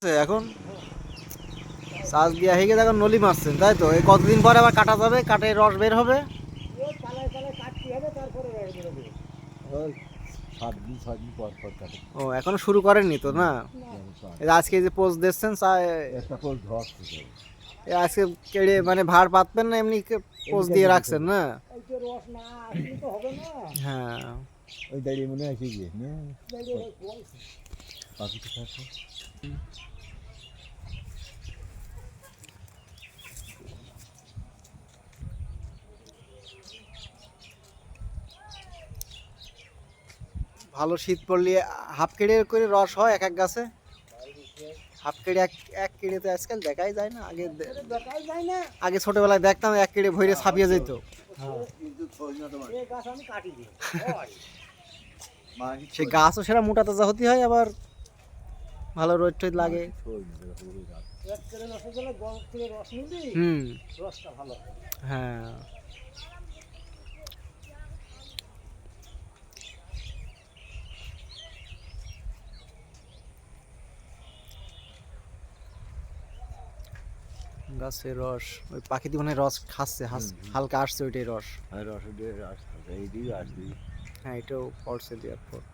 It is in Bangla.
এখন চাষ দিয়া হয়ে গেছে, এখন নলি মারছেন তাই তো? এই কতদিন পরে আবার কাটা যাবে, কাটে রস বের হবে? ও এখনো শুরু করেননি তো না? আজকে যে পোস্ট দিচ্ছেন আজকে কেড়ে মানে ভাড় পাতবেন না, এমনি পোস্ট দিয়ে রাখছেন না? হ্যাঁ ওই দাঁড়িয়ে মনে হয় গিয়ে না ভালো শীত পড়লে হাফ কেড়ে করে রস হয় এক এক গাছে। হাফ কেড়ে এক কেড়ে তো আজকাল দেখাই যায় না। আগে ছোটবেলায় দেখতাম এক কেড়ে ভরে ছাপিয়ে যেত। সে গাছও সেটা মোটা তাজা হতে হয়, আবার ভালো রোদ টোদ লাগে। হুম হ্যাঁ গাছের রস ওই পাখি দিয়ে মনে হয় রস খাচ্ছে, হালকা আসছে ওইটাই রস। রস দিয়ে আসতে এই দিয়ে আসবি। হ্যাঁ এটাও পড়ছে এয়ারপোর্ট।